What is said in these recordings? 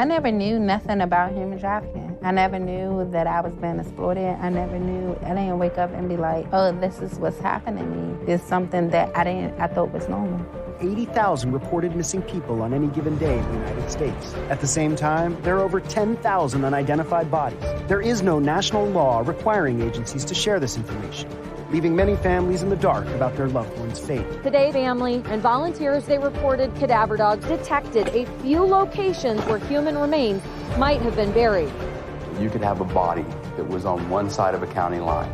I never knew nothing about human trafficking. I never knew that I was being exploited. I never knew. I didn't wake up and be like, oh, this is what's happening to me. It's something that I thought was normal. 80,000 reported missing people on any given day in the United States. At the same time, there are over 10,000 unidentified bodies. There is no national law requiring agencies to share this information, leaving many families in the dark about their loved one's fate. Today, family and volunteers, they reported cadaver dogs detected a few locations where human remains might have been buried. You could have a body that was on one side of a county line,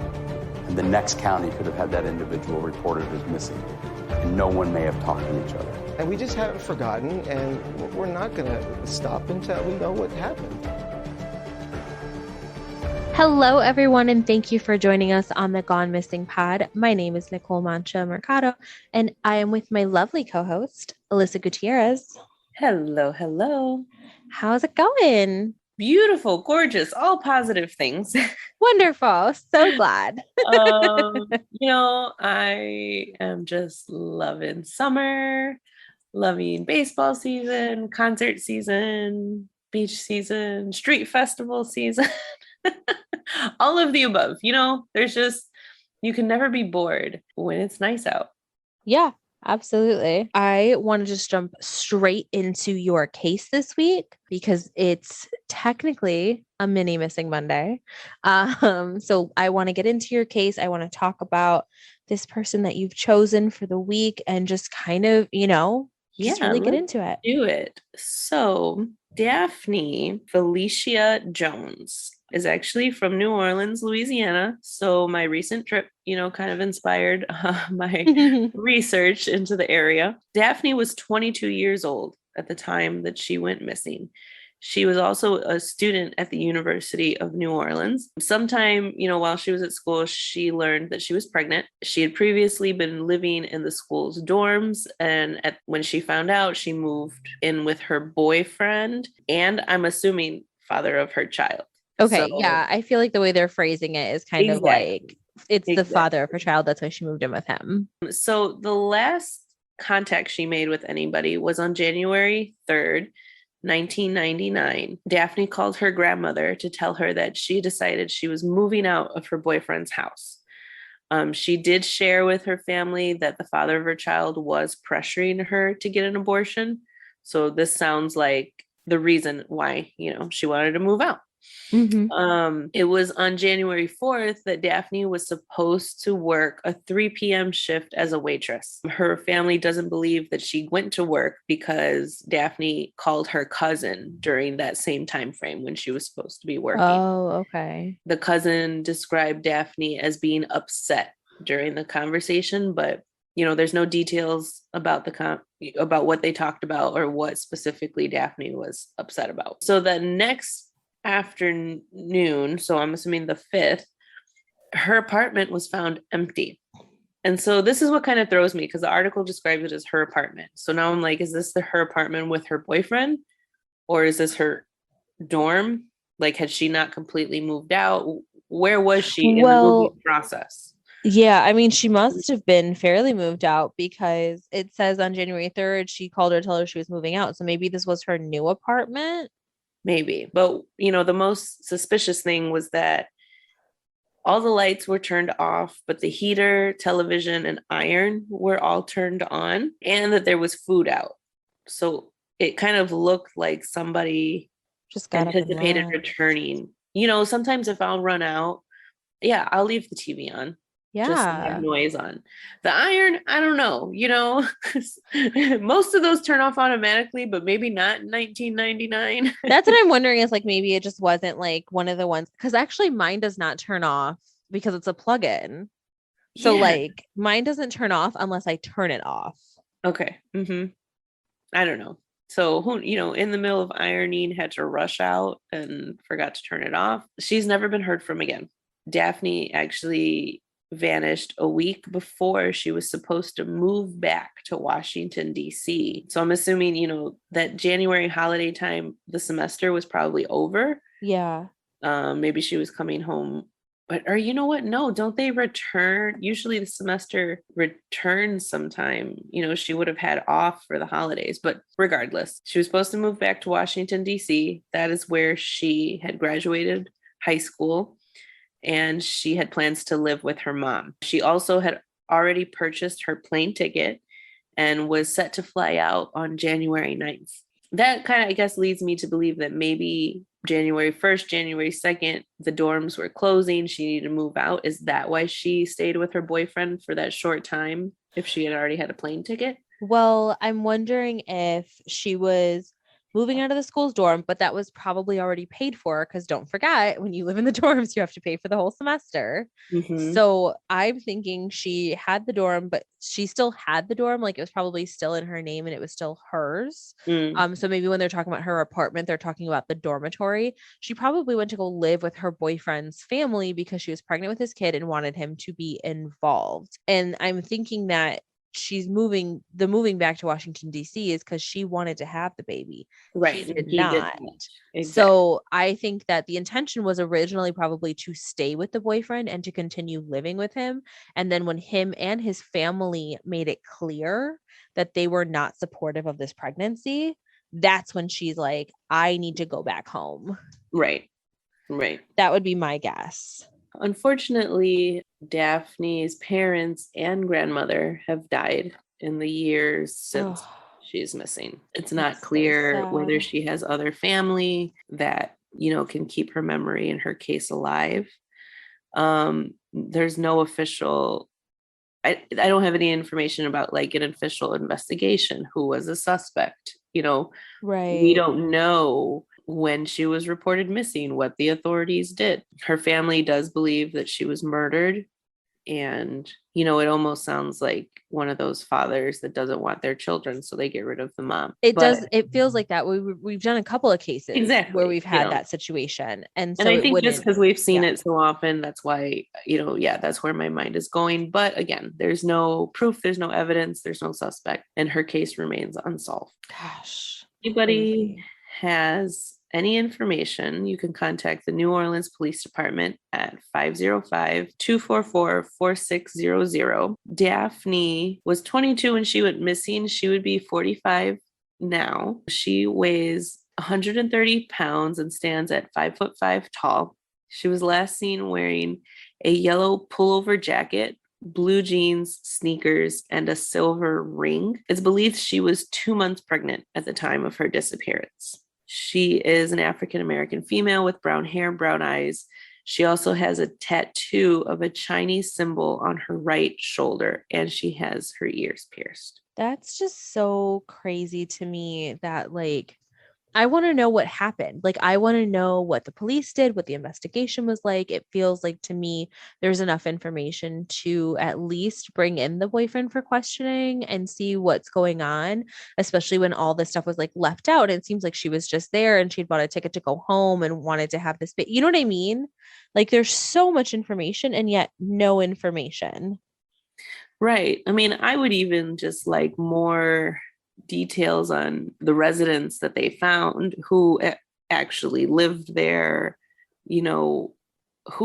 and the next county could have had that individual reported as missing. And no one may have talked to each other. And we just haven't forgotten, and we're not going to stop until we know what happened. Hello, everyone, and thank you for joining us on the Gone Missing Pod. My name is Nicole Mancha Mercado, and I am with my lovely co-host, Alyssa Gutierrez. Hello, hello. How's it going? Beautiful, gorgeous, all positive things. Wonderful. So glad. I am just loving summer, loving baseball season, concert season, beach season, street festival season, all of the above. There's just, you can never be bored when it's nice out. Yeah. Absolutely. I want to just jump straight into your case this week because it's technically a mini Missing Monday. So I want to get into your case. I want to talk about this person that you've chosen for the week and just kind of, just really get into it. Do it. So Daphne Philisia Jones is actually from New Orleans, Louisiana. So my recent trip, kind of inspired my research into the area. Daphne was 22 years old at the time that she went missing. She was also a student at the University of New Orleans. Sometime, while she was at school, she learned that she was pregnant. She had previously been living in the school's dorms. And when she found out, she moved in with her boyfriend and, I'm assuming, father of her child. Okay. So, yeah. I feel like the way they're phrasing it is kind of like it's the father of her child. That's why she moved in with him. So the last contact she made with anybody was on January 3rd, 1999. Daphne called her grandmother to tell her that she decided she was moving out of her boyfriend's house. She did share with her family that the father of her child was pressuring her to get an abortion. So this sounds like the reason why, she wanted to move out. Mm-hmm. It was on January 4th that Daphne was supposed to work a 3 p.m. shift as a waitress. Her family doesn't believe that she went to work because Daphne called her cousin during that same time frame when she was supposed to be working. Oh, okay. The cousin described Daphne as being upset during the conversation, but there's no details about about what they talked about or what specifically Daphne was upset about. So the next afternoon, so I'm assuming the 5th, her apartment was found empty. And so this is what kind of throws me because the article describes it as her apartment. So now I'm like, is this her apartment with her boyfriend? Or is this her dorm? Like, had she not completely moved out? Where was she in the moving process? Yeah, I mean, she must have been fairly moved out because it says on January 3rd, she called her to tell her she was moving out. So maybe this was her new apartment. Maybe. But, the most suspicious thing was that all the lights were turned off, but the heater, television, and iron were all turned on, and that there was food out. So it kind of looked like somebody just got anticipated returning. Sometimes if I'll run out, I'll leave the TV on. Yeah. Just have noise on. The iron, I don't know, most of those turn off automatically, but maybe not in 1999. That's what I'm wondering is like, maybe it just wasn't like one of the ones, because actually mine does not turn off because it's a plug-in. So like mine doesn't turn off unless I turn it off. Okay. Mm-hmm. I don't know. So who, in the middle of ironing, had to rush out and forgot to turn it off. She's never been heard from again. Daphne actually vanished a week before she was supposed to move back to Washington, D.C. So I'm assuming, that January holiday time, the semester was probably over. Yeah. Maybe she was coming home But, or you know what? No, don't they return? Usually the semester returns sometime. She would have had off for the holidays, but regardless, she was supposed to move back to Washington, D.C. That is where she had graduated high school, and she had plans to live with her mom. She also had already purchased her plane ticket and was set to fly out on January 9th. That kind of, I guess, leads me to believe that maybe January 1st, January 2nd, the dorms were closing. She needed to move out. Is that why she stayed with her boyfriend for that short time if she had already had a plane ticket? Well, I'm wondering if she was moving out of the school's dorm, but that was probably already paid for, because don't forget, when you live in the dorms, you have to pay for the whole semester. Mm-hmm. So I'm thinking she had the dorm, but she still had the dorm. Like, it was probably still in her name and it was still hers. So maybe when they're talking about her apartment, they're talking about the dormitory. She probably went to go live with her boyfriend's family because she was pregnant with his kid and wanted him to be involved. And I'm thinking that she's moving back to Washington, D.C. is because she wanted to have the baby. Right. He did He not. Exactly. So I think that the intention was originally probably to stay with the boyfriend and to continue living with him. And then when him and his family made it clear that they were not supportive of this pregnancy, that's when she's like, I need to go back home. Right. That would be my guess. Unfortunately, Daphne's parents and grandmother have died in the years since she's missing. It's not clear whether she has other family that, can keep her memory and her case alive. There's no official, I don't have any information about like an official investigation, who was a suspect, Right. We don't know when she was reported missing, what the authorities did. Her family does believe that she was murdered. And, it almost sounds like one of those fathers that doesn't want their children, so they get rid of the mom. It feels like that. We've done a couple of cases where we've had that situation. And so I think just because we've seen it so often, that's why, that's where my mind is going. But again, there's no proof, there's no evidence, there's no suspect, and her case remains unsolved. Gosh. Anybody has any information, you can contact the New Orleans Police Department at 505-244-4600. Daphne was 22 when she went missing. She would be 45 now. She weighs 130 pounds and stands at 5'5" tall. She was last seen wearing a yellow pullover jacket, blue jeans, sneakers, and a silver ring. It's believed she was 2 months pregnant at the time of her disappearance. She is an African-American female with brown hair, brown eyes. She also has a tattoo of a Chinese symbol on her right shoulder, and she has her ears pierced. That's just so crazy to me that, like, I want to know what happened. Like, I want to know what the police did, what the investigation was like. It feels like to me there's enough information to at least bring in the boyfriend for questioning and see what's going on, especially when all this stuff was like left out. It seems like she was just there and she'd bought a ticket to go home and wanted to have this baby. You know what I mean? Like, there's so much information and yet no information. Right. I mean, I would even just like more details on the residents that they found who actually lived there, who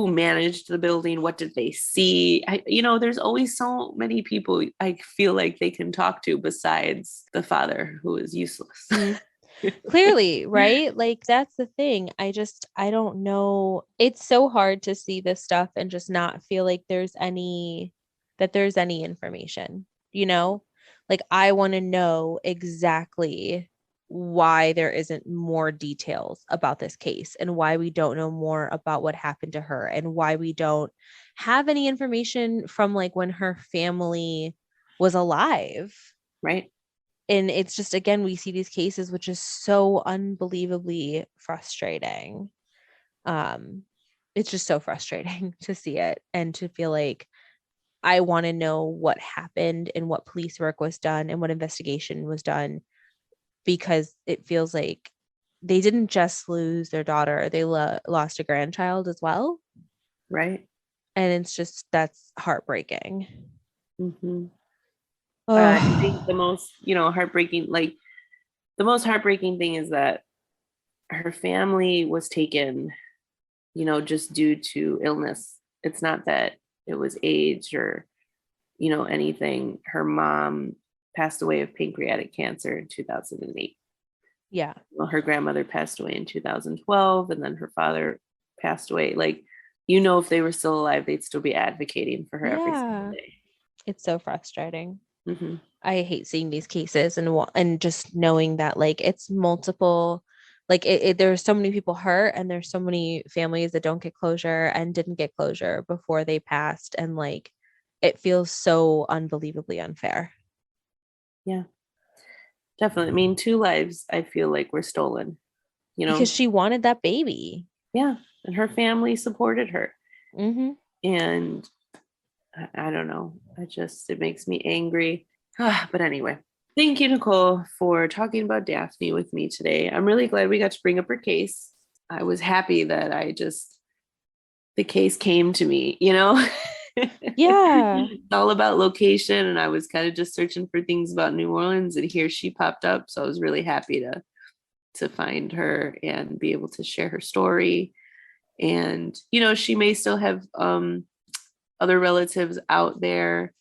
managed the building, what did they see. There's always so many people I feel like they can talk to besides the father, who is useless. Clearly, right? Like, that's the thing. I don't know. It's so hard to see this stuff and just not feel like there's any information, Like, I want to know exactly why there isn't more details about this case and why we don't know more about what happened to her and why we don't have any information from like when her family was alive. Right. And it's just, again, we see these cases, which is so unbelievably frustrating. It's just so frustrating to see it and to feel like I want to know what happened and what police work was done and what investigation was done, because it feels like they didn't just lose their daughter. They lost a grandchild as well. Right. And it's just, that's heartbreaking. Mm-hmm. I think the most, heartbreaking thing is that her family was taken, just due to illness It's not that it was age or, anything. Her mom passed away of pancreatic cancer in 2008. Yeah. Well, her grandmother passed away in 2012, and then her father passed away. Like, if they were still alive, they'd still be advocating for her every single day. It's so frustrating. Mm-hmm. I hate seeing these cases and just knowing that like it's multiple, like there's so many people hurt and there's so many families that don't get closure and didn't get closure before they passed. And like, it feels so unbelievably unfair. Yeah, definitely. I mean, 2 lives, I feel like were stolen, because she wanted that baby. Yeah. And her family supported her. Mm-hmm. And I don't know. It makes me angry. But anyway, thank you, Nicole, for talking about Daphne with me today. I'm really glad we got to bring up her case. I was happy that the case came to me, Yeah. It's all about location. And I was kind of just searching for things about New Orleans, and here she popped up. So I was really happy to find her and be able to share her story. And, she may still have other relatives out there.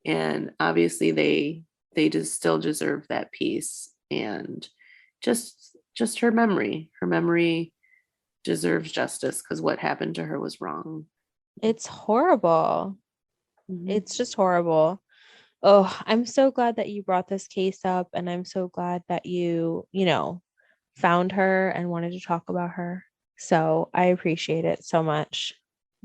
And obviously they just still deserve that peace. And just her memory deserves justice, because what happened to her was wrong. It's horrible. Mm-hmm. It's just horrible. Oh, I'm so glad that you brought this case up, and I'm so glad that you found her and wanted to talk about her. So I appreciate it so much.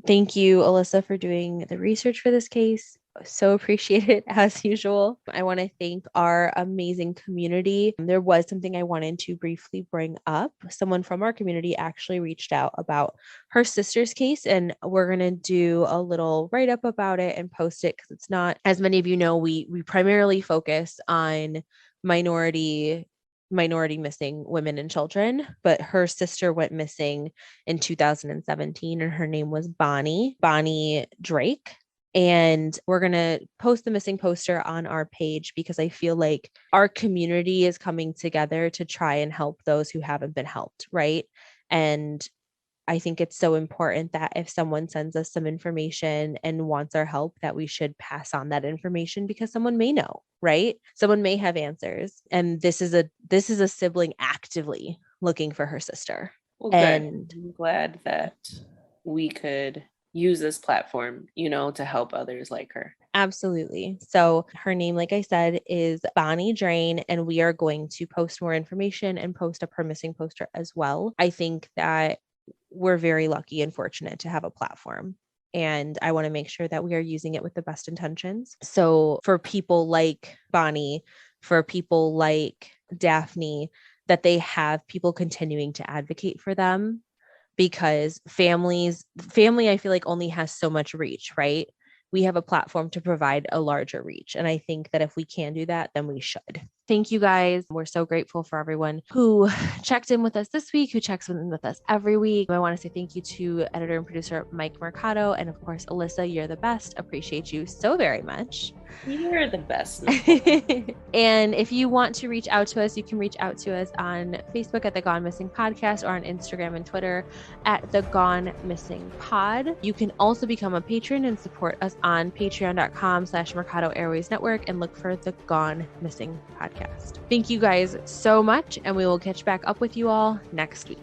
Thank you, Alyssa, for doing the research for this case. So appreciate it as usual. I want to thank our amazing community. There was something I wanted to briefly bring up. Someone from our community actually reached out about her sister's case, and we're going to do a little write-up about it and post it, because it's not, as many of you know, we primarily focus on minority missing women and children, but her sister went missing in 2017, and her name was Bonnie Drake. And we're going to post the missing poster on our page, because I feel like our community is coming together to try and help those who haven't been helped, right? And I think it's so important that if someone sends us some information and wants our help, that we should pass on that information, because someone may know, right? Someone may have answers. And this is a sibling actively looking for her sister. Well, and good. I'm glad that we could use this platform, to help others like her. Absolutely. So her name, like I said, is Bonnie Drain, and we are going to post more information and post up her missing poster as well. I think that we're very lucky and fortunate to have a platform, and I want to make sure that we are using it with the best intentions. So for people like Bonnie, for people like Daphne, that they have people continuing to advocate for them, because family, I feel like, only has so much reach, right? We have a platform to provide a larger reach. And I think that if we can do that, then we should. Thank you guys. We're so grateful for everyone who checked in with us this week, who checks in with us every week. I want to say thank you to editor and producer Mike Mercado. And of course, Alyssa, you're the best. Appreciate you so very much. You're the best. And if you want to reach out to us, you can reach out to us on Facebook at The Gone Missing Podcast, or on Instagram and Twitter at The Gone Missing Pod. You can also become a patron and support us on patreon.com/Mercado Airwaves Network, and look for The Gone Missing Podcast. Thank you guys so much, and we will catch back up with you all next week.